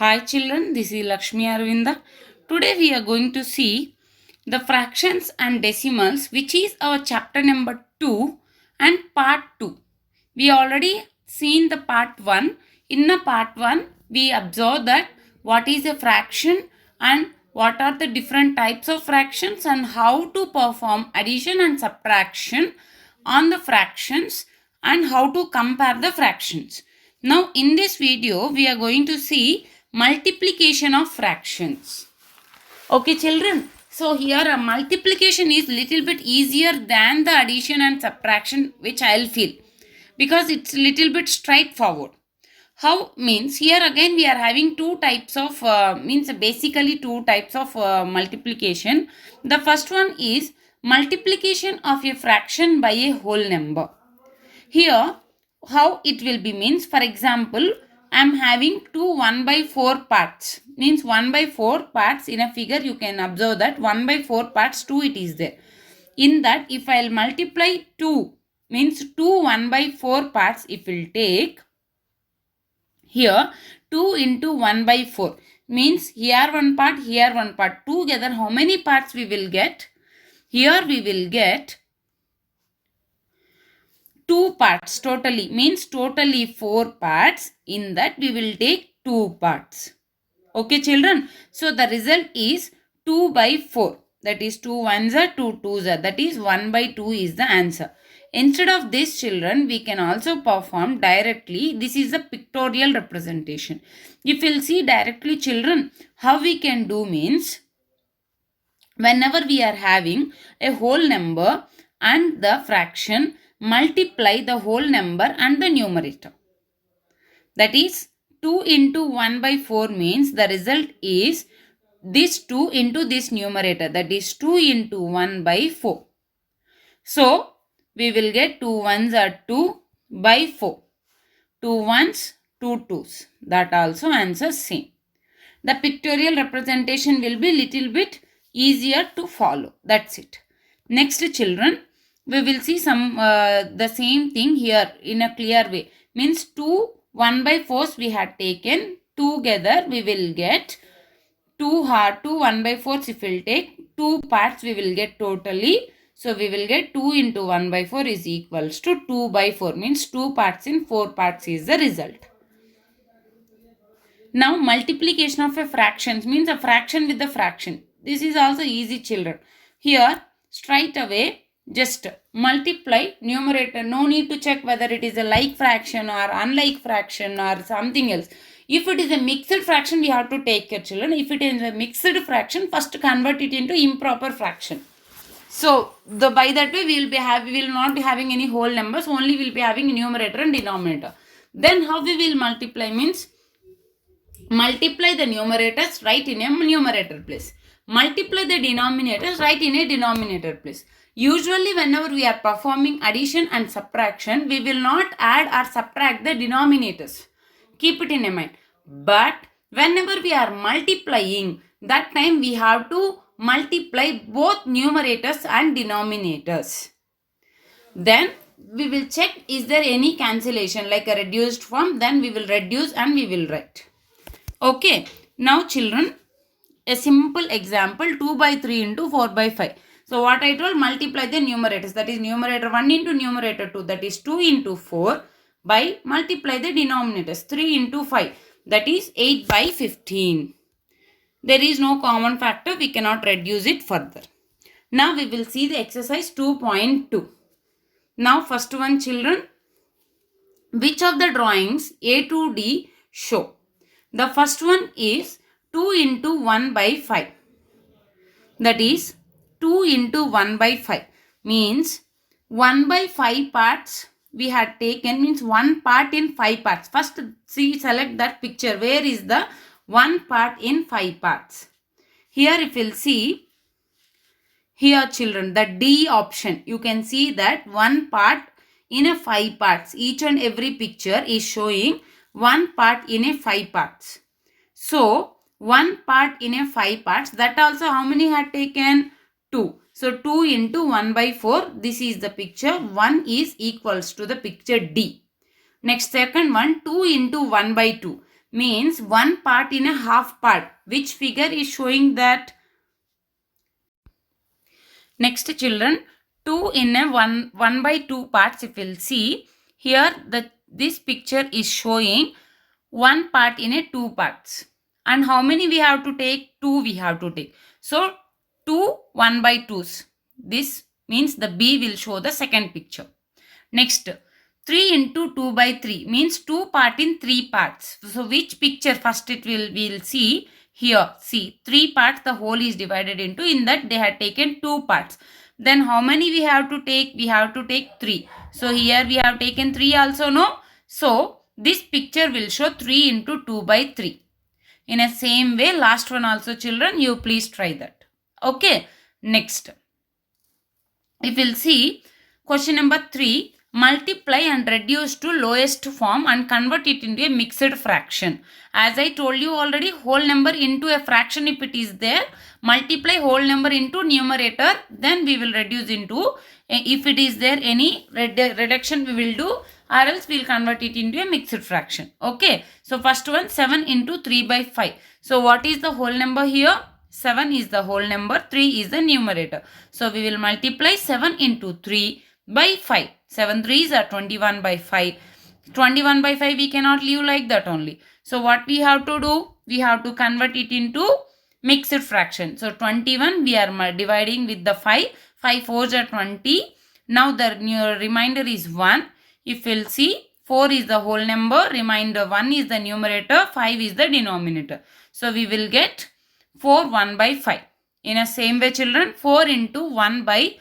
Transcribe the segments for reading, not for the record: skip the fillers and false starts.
Hi children, this is Lakshmi Arvinda. Today we are going to see the fractions and decimals, which is our chapter number 2 and part 2. We already seen the part 1. In the part 1 we observe that what is a fraction and what are the different types of fractions and how to perform addition and subtraction on the fractions and how to compare the fractions. Now in this video we are going to see multiplication of fractions. Okay children, so here a multiplication is little bit easier than the addition and subtraction, which I'll feel, because it's little bit straightforward. How means here again we are having two types of basically two types of multiplication. The first one is multiplication of a fraction by a whole number. Here how it will be means, for example, I am having two 1 by 4 parts, means 1 by 4 parts in a figure. You can observe that 1 by 4 parts 2 it is there. In that if I will multiply 2, means 2 1 by 4 parts, if we will take here 2 into 1 by 4, means here one part, here one part, together how many parts we will get? Here we will get 2 parts totally, means totally 4 parts. In that we will take 2 parts. Okay children, so the result is 2 by 4, that is 2 ones are 2 twos are, that is 1 by 2 is the answer. Instead of this children, we can also perform directly. This is a pictorial representation. If you will see directly children, how we can do means, whenever we are having a whole number and the fraction, multiply the whole number and the numerator. That is 2 into 1 by 4 means the result is this 2 into this numerator, that is 2 into 1 by 4. So we will get 2 ones are 2 by 4. 2 ones, 2 twos. That also answers same. The pictorial representation will be little bit easier to follow. That's it. Next children, we will see some the same thing here in a clear way. Means 2 1 by 4s we had taken. Together we will get 2 1 by 4s. If we will take 2 parts, we will get totally. So we will get 2 into 1 by 4 is equals to 2 by 4, means 2 parts in 4 parts is the result. Now multiplication of a fractions means a fraction with the fraction. This is also easy children. Here straight away just multiply numerator. No need to check whether it is a like fraction or unlike fraction or something else. If it is a mixed fraction, we have to take care children. If it is a mixed fraction, first convert it into improper fraction. So by that way we will not be having any whole numbers, only we will be having numerator and denominator. Then how we will multiply means, multiply the numerators, write in a numerator place. Multiply the denominators, write in a denominator place. Usually whenever we are performing addition and subtraction, we will not add or subtract the denominators. Keep it in mind. But whenever we are multiplying, that time we have to multiply both numerators and denominators. Then we will check is there any cancellation like a reduced form. Then we will reduce and we will write. Okay, now children, a simple example, 2 by 3 into 4 by 5. So what I told, multiply the numerators, that is numerator 1 into numerator 2, that is 2 into 4, by multiply the denominators 3 into 5, that is 8 by 15. There is no common factor, we cannot reduce it further. Now we will see the exercise 2.2. Now first one children, which of the drawings A to D show? The first one is 2 into 1 by 5. That is 2 into 1 by 5 means 1 by 5 parts we had taken, means 1 part in 5 parts. First select that picture. Where is the 1 part in 5 parts? Here if you will see, here children, the D option, you can see that 1 part in a 5 parts. Each and every picture is showing 1 part in a 5 parts. So 1 part in a 5 parts, that also how many had taken? 2. So 2 into 1 by 4, this is the picture. 1 is equals to the picture D. Next second one, 2 into 1 by 2. means one part in a half part. Which figure is showing that? Next children, 2 in a 1 by 2 parts. If we'll see here, this picture is showing one part in a 2 parts. And how many we have to take? 2 we have to take. So 2 1 by 2s. This means the B will show the second picture. Next, 3 into 2 by 3 means 2 part in 3 parts. So which picture first we'll see? Here, see, 3 parts, the whole is divided into, in that they had taken 2 parts. Then how many we have to take? We have to take 3. So here we have taken 3 also, no? So this picture will show 3 into 2 by 3. In a same way, last one also children, you please try that. Okay, next. If we'll see, question number 3, multiply and reduce to lowest form and convert it into a mixed fraction. As I told you already, whole number into a fraction if it is there, multiply whole number into numerator, then we will reduce into, if it is there any reduction we will do, or else we will convert it into a mixed fraction. Okay, so first one, 7 into 3 by 5. So what is the whole number here? 7 is the whole number, 3 is the numerator. So we will multiply 7 into 3 by 5. 7 3s are 21 by 5. 21 by 5 we cannot leave like that only. So what we have to do? We have to convert it into mixed fraction. So 21 we are dividing with the 5. 5 4s are 20. Now the remainder is 1. If we'll see, 4 is the whole number, remainder 1 is the numerator, 5 is the denominator. So we will get 4 1 by 5. In a same way children, 4 into 1 by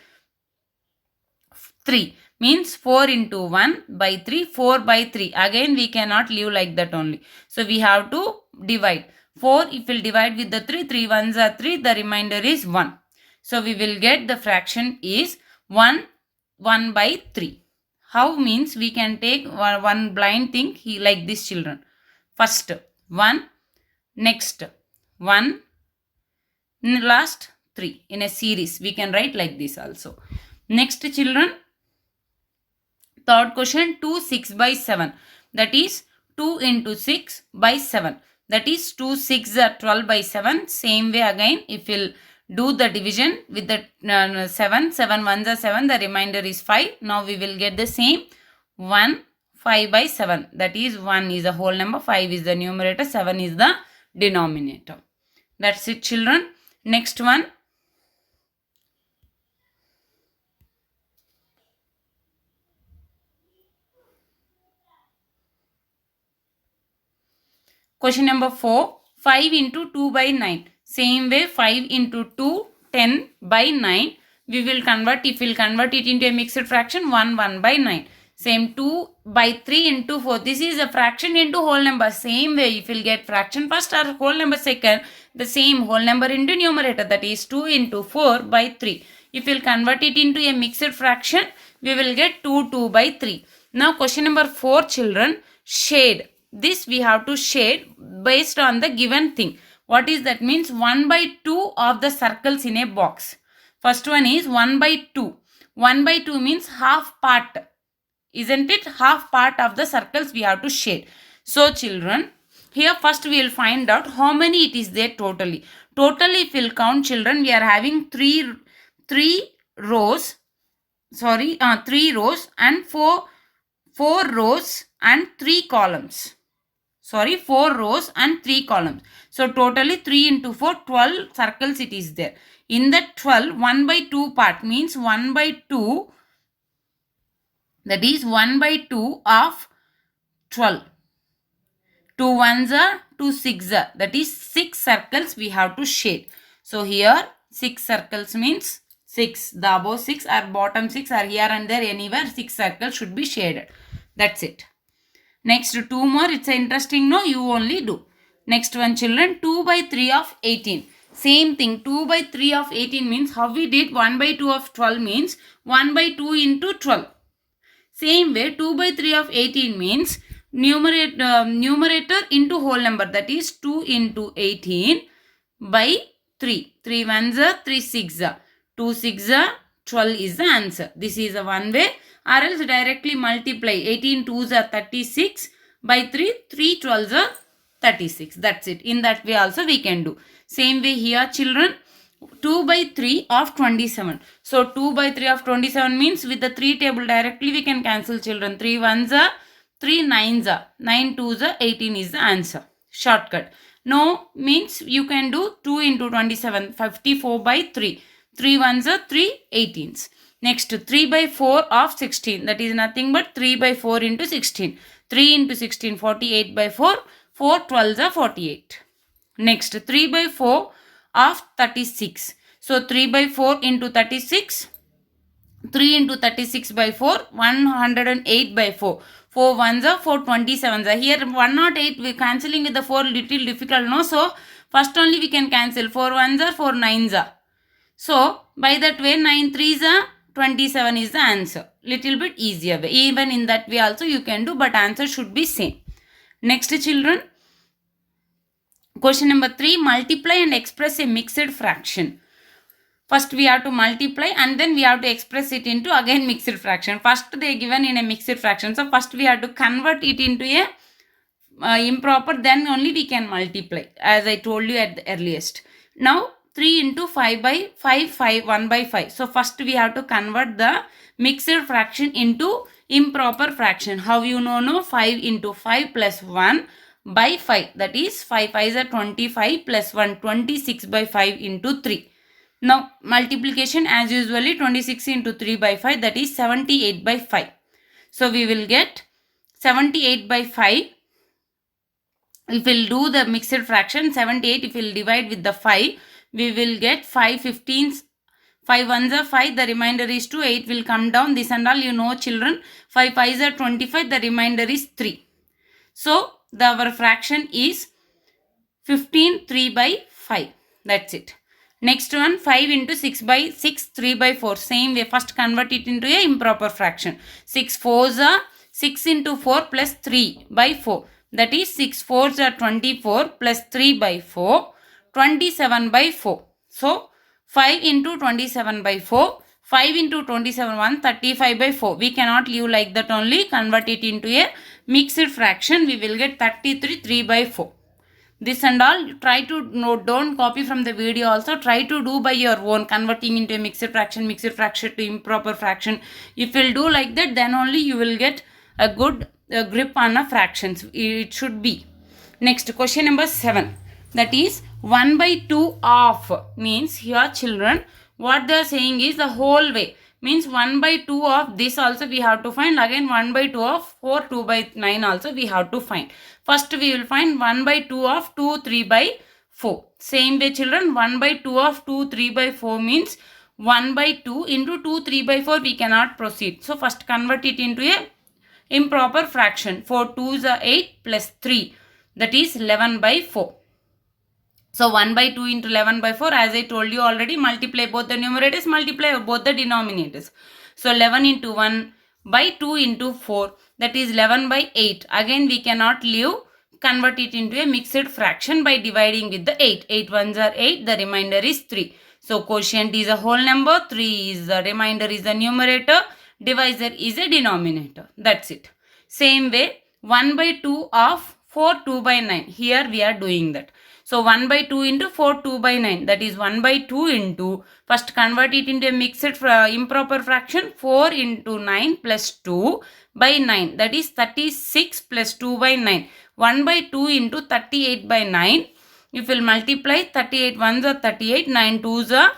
3 means 4 into 1 by 3, 4 by 3. Again we cannot leave like that only. So we have to divide. 4 if we'll divide with the 3, 3 1s are 3, the remainder is 1. So we will get the fraction is 1 1 by 3. How means we can take one blind thing like this children. First 1, next 1, last 3 in a series. We can write like this also. Next children, third question, 2 6 by 7. That is 2 into 6 by 7. That is 2 6 are 12 by 7. Same way again, if we'll do the division with the 7, 7 1s are 7, the remainder is 5. Now we will get the same 1 5 by 7. That is 1 is the whole number, 5 is the numerator, 7 is the denominator. That's it children. Next one. Question number 4, 5 into 2 by 9. Same way, 5 into 2, 10 by 9. We will convert, if we will convert it into a mixed fraction, 1 1 by 9. Same 2 by 3 into 4. This is a fraction into whole number. Same way, if we will get fraction first or whole number second, the same whole number into numerator, that is 2 into 4 by 3. If we will convert it into a mixed fraction, we will get 2 2 by 3. Now question number 4 children, shade. This we have to shade based on the given thing. What is that? Means 1 by 2 of the circles in a box. First one is 1 by 2. 1 by 2 means half part. Isn't it? Half part of the circles we have to shade. So children, here first we will find out how many it is there totally. Totally if we will count children, we are having 3 rows. 3 rows and 4 rows and 3 columns. 4 rows and 3 columns. So totally 3 into 4, 12 circles it is there. In that 12, 1 by 2 part means 1 by 2, that is 1 by 2 of 12. 2 1s are 2 6s are, that is 6 circles we have to shade. So here 6 circles means 6. The above 6 or bottom 6 are here and there, anywhere 6 circles should be shaded. That's it. Next 2 more, it's interesting, no? You only do. Next one children, 2 by 3 of 18. Same thing, 2 by 3 of 18 means how we did 1 by 2 of 12 means 1 by 2 into 12. Same way 2 by 3 of 18 means numerator into whole number, that is 2 into 18 by 3. 3 1s are 3 6s are. 2 6s are 12 is the answer. This is a one way, or else directly multiply. 18 2s are 36 by 3. 3 12s are 36. That's it. In that way also we can do. Same way here children, 2 by 3 of 27. So 2 by 3 of 27 means with the 3 table directly we can cancel children. 3 ones are, 3 nines are, 9 twos are, 18 is the answer. Shortcut. No means you can do 2 into 27, 54 by 3. 3 ones are 3 18s. Next 3 by 4 of 16. That is nothing but 3 by 4 into 16. 3 into 16, 48 by 4. 4 12s are 48. Next 3 by 4 of 36. So 3 by 4 into 36. 3 into 36 by 4, 108 by 4. 4 ones are 4 27s are. Here 108 we cancelling with the 4 little difficult, no? So first only we can cancel. 4 ones are, 4 nines are. So by that way 9 threes are 27 is the answer. Little bit easier way. Even in that way also you can do, but answer should be same. Next children, question number 3, multiply and express a mixed fraction. First we have to multiply and then we have to express it into again mixed fraction. First they given in a mixed fraction. So first we have to convert it into a improper, then only we can multiply, as I told you at the earliest. Now 3 into 5 by 5, 1 by 5. So first we have to convert the mixed fraction into improper fraction. How you know? No, 5 into 5 plus 1 by 5. That is 5 5s are 25 plus 1, 26 by 5 into 3. Now multiplication as usually 26 into 3 by 5, that is 78 by 5. So we will get 78 by 5. If we will do the mixed fraction, 78 if we will divide with the 5, we will get 5 15s. 5 ones are 5, the remainder is 2, 8 will come down. This and all you know children. 5 5s are 25, the remainder is 3. So our fraction is 15 3 by 5. That's it. Next one, 5 into 6 by 6, 3 by 4. Same way, first convert it into a improper fraction. 6 4s are 6 into 4 plus 3 by 4. That is 6 4s are 24 plus 3 by 4, 27 by 4. So 5 into 27 by 4. 5 into 27, 135 by 4. We cannot leave like that only. Convert it into a mixed fraction. We will get 33 3 by 4. This and all try to note, don't copy from the video also. Try to do by your own, converting into a mixed fraction to improper fraction. If you will do like that, then only you will get a good grip on a fractions. It should be. Next question number 7. That is 1 by 2 of, means here children what they are saying is the whole way. Means 1 by 2 of this also we have to find. Again 1 by 2 of 4 2 by 9 also we have to find. First we will find 1 by 2 of 2 3 by 4. Same way children, 1 by 2 of 2 3 by 4 means 1 by 2 into 2 3 by 4 we cannot proceed. So first convert it into a improper fraction. 4 2s are 8 plus 3, that is 11 by 4. So 1 by 2 into 11 by 4, as I told you already, multiply both the numerators, multiply both the denominators. So 11 into 1 by 2 into 4, that is 11 by 8. Again we cannot leave, convert it into a mixed fraction by dividing with the 8. 8 ones are 8, the remainder is 3. So quotient is a whole number, 3 is the remainder is the numerator, divisor is a denominator. That's it. Same way 1 by 2 of 4 2 by 9. Here we are doing that. So 1 by 2 into 4 2 by 9, that is 1 by 2 into, first convert it into a mixed improper fraction, 4 into 9 plus 2 by 9, that is 36 plus 2 by 9. 1 by 2 into 38 by 9. If we will multiply, 38 ones are 38, 9 twos are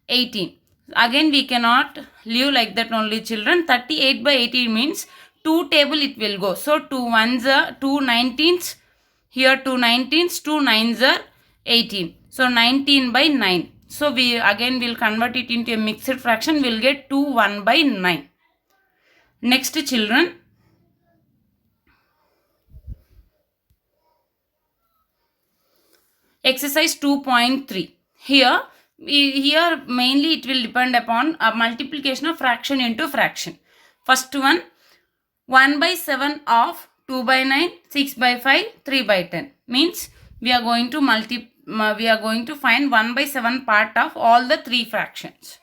18. Again we cannot leave like that only children. 38 by 18 means 2 table it will go. So 2 ones are 2 19s. Here 2 19s, 2 9s are 18. So 19 by 9. So we again will convert it into a mixed fraction. We will get 2 1 by 9. Next children, exercise 2.3. Here mainly it will depend upon a multiplication of fraction into fraction. First one, 1 by 7 of 2 by 9, 6 by 5, 3 by 10. Means we are going to find 1 by 7 part of all the 3 fractions.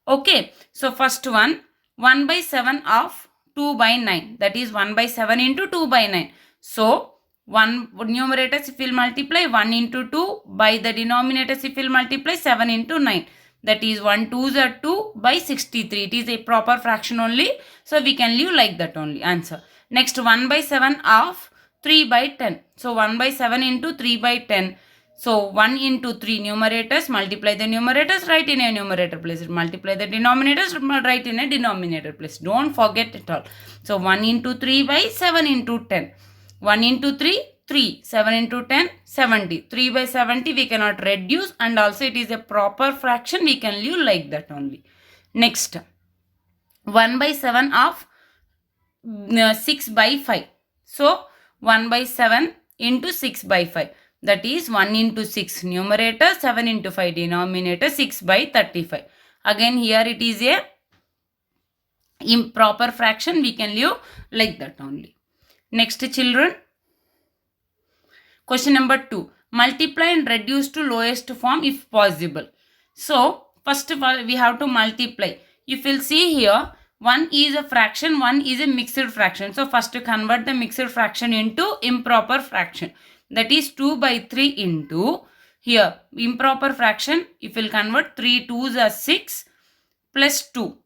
Okay. So first one, 1 by 7 of 2 by 9. That is 1 by 7 into 2 by 9. So 1 numerators if we'll multiply 1 into 2 by the denominators if we'll multiply 7 into 9. That is 1 2s are 2 by 63. It is a proper fraction only. So we can leave like that only. Answer. Next 1 by 7 of 3 by 10. So 1 by 7 into 3 by 10. So 1 into 3 numerators, multiply the numerators, write in a numerator place. Multiply the denominators, write in a denominator place. Don't forget at all. So 1 into 3 by 7 into 10. 1 into 3, 3. 7 into 10, 70. 3 by 70 we cannot reduce, and also it is a proper fraction. We can leave like that only. Next, 1 by 7 of 6 by 5. So 1 by 7 into 6 by 5. That is 1 into 6 numerator, 7 into 5 denominator, 6 by 35. Again here it is a improper fraction. We can leave like that only. Next children, question number 2. Multiply and reduce to lowest form if possible. So first of all we have to multiply. If you'll see here, one is a fraction, one is a mixed fraction. So first to convert the mixed fraction into improper fraction. That is 2 by 3 into, here improper fraction, if we'll convert 3 2s are 6 plus 2,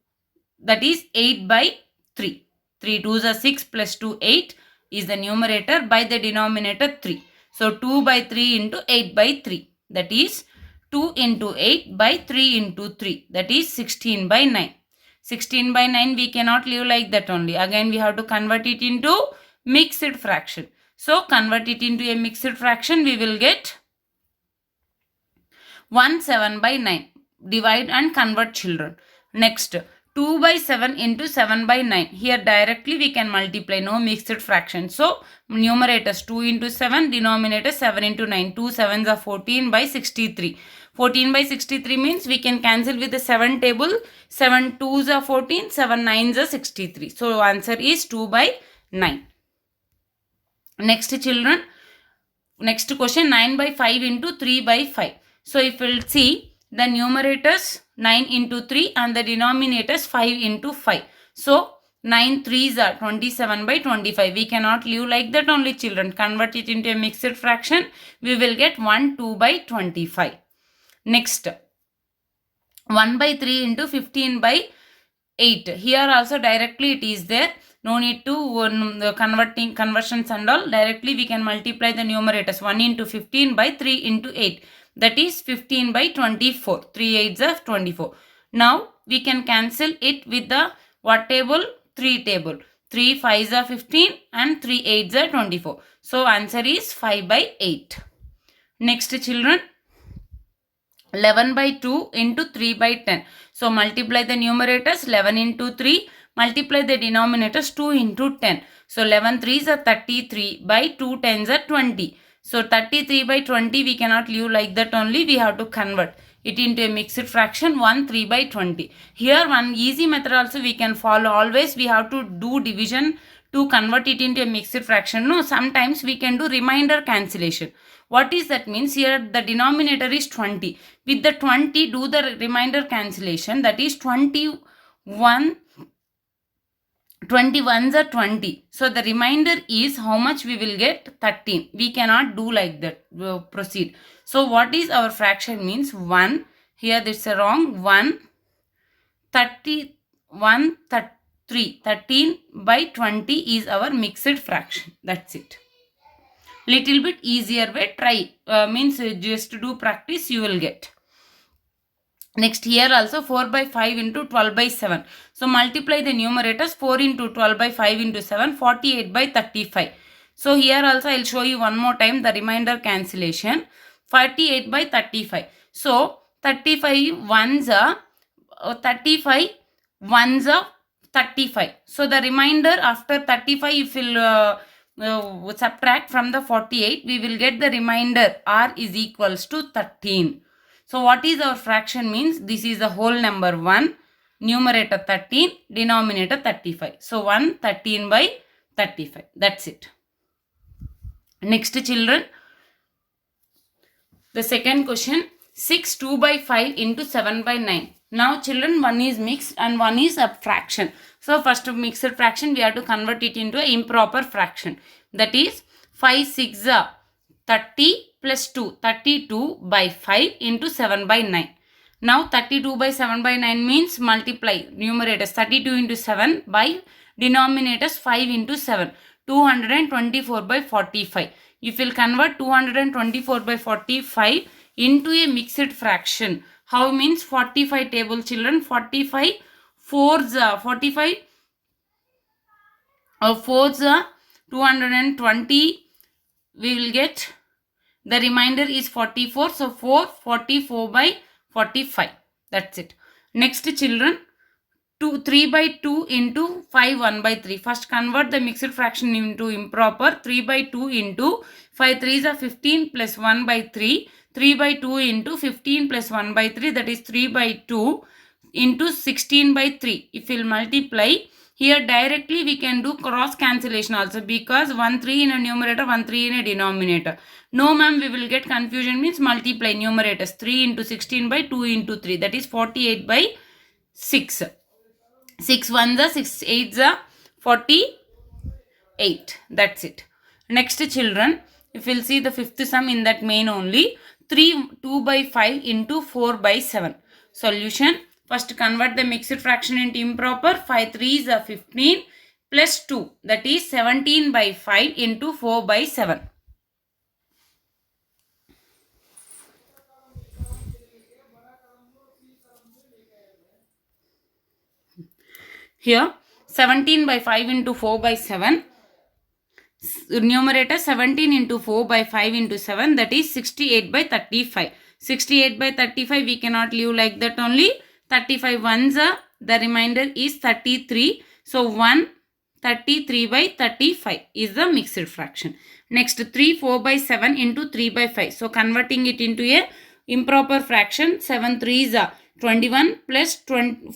that is 8 by 3. 3 2s are 6 plus 2 8 is the numerator, by the denominator 3. So 2 by 3 into 8 by 3, that is 2 into 8 by 3 into 3, that is 16 by 9. 16 by 9 we cannot leave like that only. Again we have to convert it into mixed fraction. So convert it into a mixed fraction, we will get 1 7 by 9. Divide and convert children. Next, 2 by 7 into 7 by 9. Here directly we can multiply, no mixed fraction. So numerators 2 into 7, denominator 7 into 9. 2 7s are 14 by 63. 14 by 63 means we can cancel with the 7 table. 7 2s are 14, 7 9s are 63. So answer is 2 by 9. Next children, next question, 9 by 5 into 3 by 5. So if we'll see, the numerators 9 into 3 and the denominators 5 into 5. So 9 3s are 27 by 25. We cannot leave like that only children. Convert it into a mixed fraction. We will get 1 2 by 25. Next, 1 by 3 into 15 by 8. Here also directly it is there. No need to conversions and all. Directly we can multiply the numerators. 1 into 15 by 3 into 8. That is 15 by 24. 3 8s are 24. Now we can cancel it with the what table? 3 table. 3 5s are 15 and 3 8s are 24. So answer is 5 by 8. Next children, 11 by 2 into 3 by 10. So multiply the numerators, 11 into 3. Multiply the denominators, 2 into 10. So 11 3s are 33 by 2 10s are 20. So 33 by 20 we cannot leave like that only. We have to convert it into a mixed fraction, 1 3 by 20. Here one easy method also we can follow. Always we have to do division to convert it into a mixed fraction. No, sometimes we can do remainder cancellation. What is that means? Here the denominator is 20. With the 20 do the remainder cancellation. That is 21. 21s are 20. So the remainder is how much we will get? 13. We cannot do like that. Proceed. So what is our fraction means? 1. Here this is wrong. 1. 31. 3. 13 by 20 is our mixed fraction. That's it. Little bit easier way. Try. Means just to do practice you will get. Next, here also 4 by 5 into 12 by 7. So multiply the numerators, 4 into 12 by 5 into 7, 48 by 35. So here also I will show you one more time the remainder cancellation. 48 by 35. So 35 ones are 35 ones are 35. So the remainder after 35 if we will subtract from the 48, we will get the remainder r is equals to 13. So what is our fraction means? This is the whole number 1, numerator 13, denominator 35. So 1 13 by 35. That's it. Next children, the second question, 6 2 by 5 into 7 by 9. Now children, one is mixed and one is a fraction. So first mixed fraction we have to convert it into an improper fraction. That is 5 6 are 30 plus 2, 32 by 5 into 7 by 9. Now 32 by 7 by 9 means multiply numerators 32 into 7 by denominators 5 into 7. 224 by 45. If you will convert 224 by 45 into a mixed fraction, how means 45 table children, 45 fours, 45 fours 220, we will get the remainder is 44. So 44 by 45. That's it. Next children, 3 by 2 into 5 1 by 3. First convert the mixed fraction into improper. 3 by 2 into 5 3s are 15 plus 1 by 3. 3 by 2 into 15 plus 1 by 3, that is 3 by 2 into 16 by 3. If we will multiply, here directly we can do cross cancellation also, because 1 3 in a numerator, 1 3 in a denominator. No ma'am, we will get confusion, means multiply numerators. 3 into 16 by 2 into 3, that is 48 by 6. 6 1s are 6 8s are 48. That's it. Next children, if we'll see the fifth sum in that main only, 2 by 5 into 4 by 7. Solution, first convert the mixed fraction into improper. 5 3s are 15 plus 2, that is 17 by 5 into 4 by 7. Here 17 by 5 into 4 by 7. Numerator 17 into 4 by 5 into 7, that is 68 by 35. 68 by 35 we cannot leave like that only. 35 ones are, the remainder is 33. So 133 by 35 is the mixed fraction. Next 3 4 by 7 into 3 by 5. So converting it into a improper fraction, 7 3s are 21 plus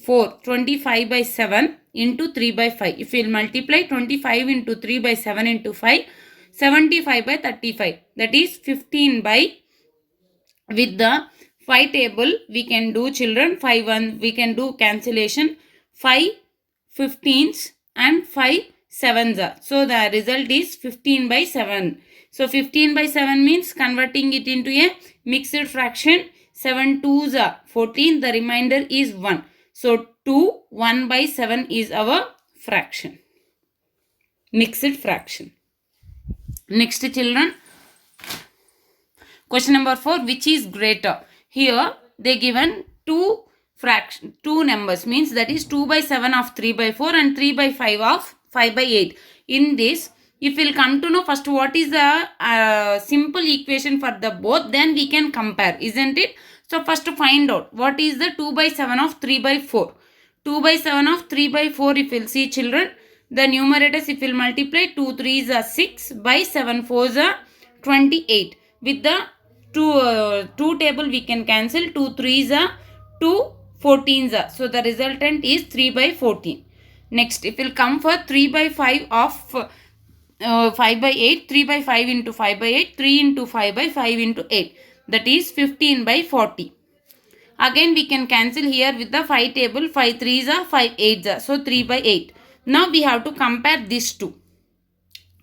4, 25 by 7 into 3 by 5. If we will multiply 25 into 3 by 7 into 5, 75 by 35. That is 15 by, with the 5 table we can do children, 5 1 we can do cancellation, 5 15s and 5 7s are. So the result is 15 by 7. So 15 by 7 means converting it into a mixed fraction. 7 2s are 14, the remainder is 1. So 2 1 by 7 is our fraction, mixed fraction. Next children, question number 4, which is greater? Here they given two numbers, means that is 2 by 7 of 3 by 4 and 3 by 5 of 5 by 8. In this, if we will come to know first what is the simple equation for the both, then we can compare, isn't it? So first to find out what is the 2 by 7 of 3 by 4. 2 by 7 of 3 by 4, if you will see children, the numerators if you will multiply, 2 3s are 6 by 7 4s are 28. With the 2 table we can cancel, 2 3s are 2 14s are. So the resultant is 3 by 14. Next, if we will come for 3 by 5 of 5 by 8, 3 by 5 into 5 by 8, 3 into 5 by 5 into 8. That is 15 by 40. Again we can cancel here with the 5 table, 5 3s are 5 8s are. So 3 by 8. Now we have to compare these two.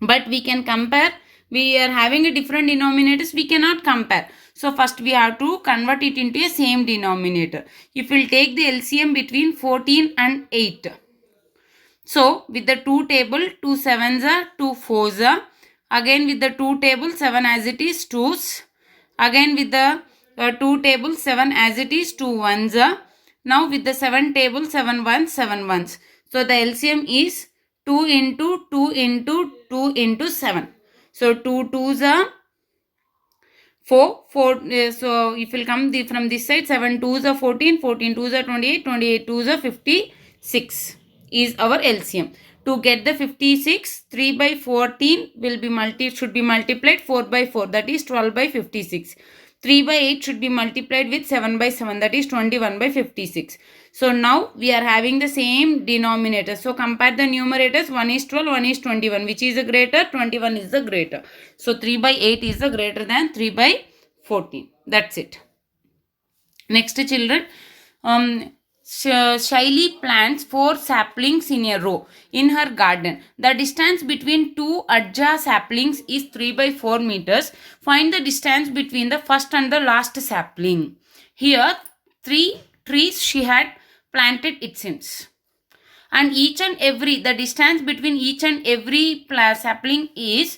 But we can compare, we are having a different denominators, we cannot compare. So first we have to convert it into a same denominator. If we will take the LCM between 14 and 8. So with the 2 table, 2 7s are, 2 4s are. Again with the 2 table, 7 as it is, 2s. Again with the 2 table, 7 as it is, 2 1s are. Now with the 7 table, 7 1s, 7 1s. So the LCM is 2 into 2 into 2 into 7. So 2 2s are 4. So if you come from this side, 7 2s are 14, 14 2s are 28, 28 2s are 56 is our LCM. To get the 56, 3 by 14 will be should be multiplied 4 by 4, that is 12 by 56. 3 by 8 should be multiplied with 7 by 7, that is 21 by 56. So now we are having the same denominator. So compare the numerators, 1 is 12, 1 is 21. Which is the greater? 21 is the greater. So 3 by 8 is the greater than 3 by 14. That's it. Next children, Shaili plants 4 saplings in a row in her garden. The distance between 2 adja saplings is 3 by 4 meters. Find the distance between the first and the last sapling. Here 3 trees she had planted, it seems. And each and every, the distance between each and every sapling is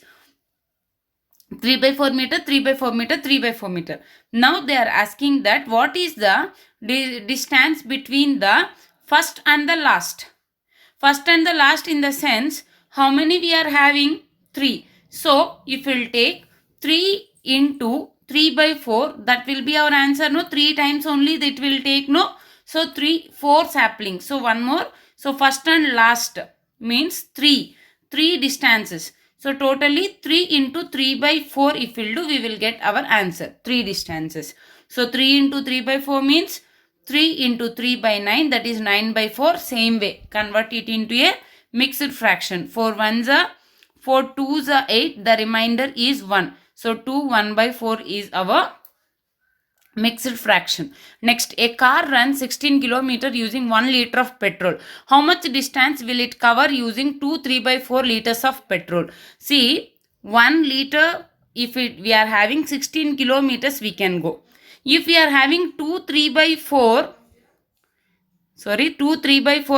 3 by 4 meter, 3 by 4 meter, 3 by 4 meter. Now they are asking that what is the distance between the first and the last. First and the last in the sense, how many we are having? 3. So, if we will take 3 into 3 by 4, that will be our answer, no? 3 times only that will take, no? So, 4 saplings. So, one more. So, first and last means 3 distances. So, totally 3 into 3 by 4 if we will do, we will get our answer, 3 distances. So, 3 into 3 by 4 means 3 into 3 by 9, that is 9 by 4. Same way, convert it into a mixed fraction. 4 ones are 4 twos are 8, the remainder is 1. So, 2 1 by 4 is our mixed fraction. Next, a car runs 16 km using 1 liter of petrol. How much distance will it cover using 2 3 by 4 liters of petrol? See, 1 liter, if we are having 16 kilometers, we can go. If we are having 2 3 by 4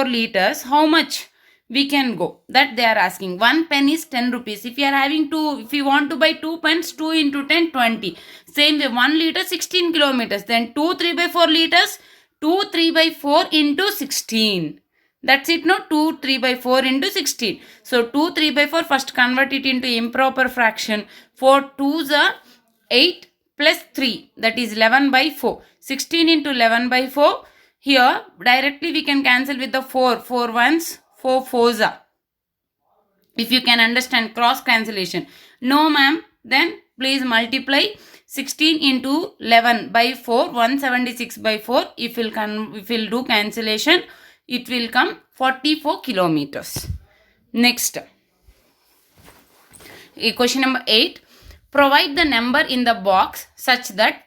liters, how much we can go? That they are asking. 1 pen is 10 rupees. If you are having 2, if you want to buy 2 pens, 2 into 10, 20. Same way, 1 liter, 16 kilometers. Then 2 3 by 4 liters, 2 3 by 4 into 16. That's it, no? 2 3 by 4 into 16. So, 2 3 by 4, first convert it into improper fraction. 4 2s are 8 plus 3, that is 11 by 4. 16 into 11 by 4. Here, directly we can cancel with the 4. 4 ones, 4 fours are. If you can understand cross cancellation. No, ma'am. Then, please multiply 16 into 11 by 4, 176 by 4. If we'll do cancellation, it will come 44 kilometers. Next, question number 8. Provide the number in the box such that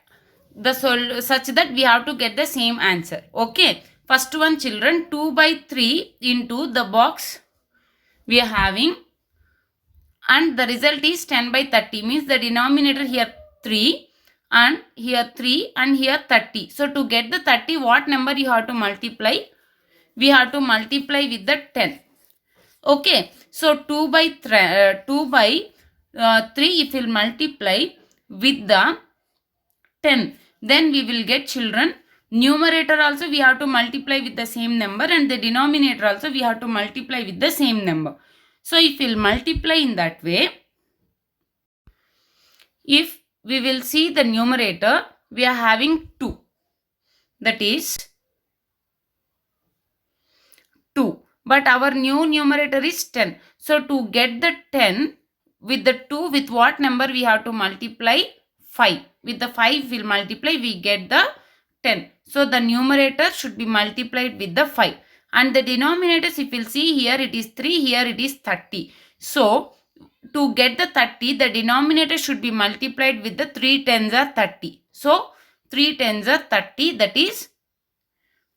we have to get the same answer. Okay. First one, children, 2 by 3 into the box we are having, and the result is 10 by 30, means the denominator here 3 and here 3 and here 30. So, to get the 30, what number you have to multiply? We have to multiply with the 10. Okay. So, 2 by 3 if we will multiply with the 10, then we will get, children, numerator also we have to multiply with the same number and the denominator also we have to multiply with the same number. So, if we will multiply in that way, if we will see the numerator, we are having 2, that is 2, but our new numerator is 10. So, to get the 10 with the 2, with what number we have to multiply? 5. With the 5 we'll multiply, we get the 10. So, the numerator should be multiplied with the 5. And the denominators, if you'll see here, it is 3, here it is 30. So, to get the 30, the denominator should be multiplied with the 3 tens are 30. So, 3 tens are 30, that is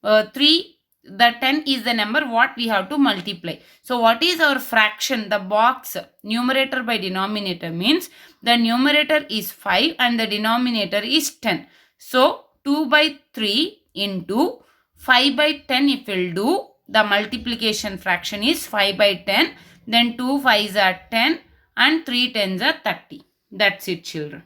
3. The 10 is the number what we have to multiply. So, what is our fraction? The box numerator by denominator means the numerator is 5 and the denominator is 10. So, 2 by 3 into 5 by 10 if we'll do, the multiplication fraction is 5 by 10. Then 2 5s are 10 and 3 10s are 30. That's it, children.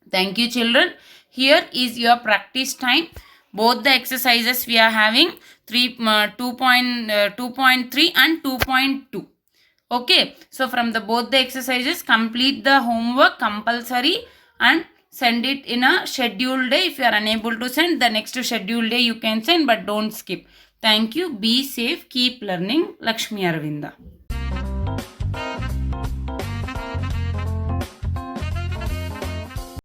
Thank you, children. Here is your practice time. Both the exercises we are having 2.3 and 2.2. Okay. So, from both the exercises, complete the homework compulsory and send it in a scheduled day. If you are unable to send, the next scheduled day you can send, but don't skip. Thank you. Be safe. Keep learning. Lakshmi Aravinda.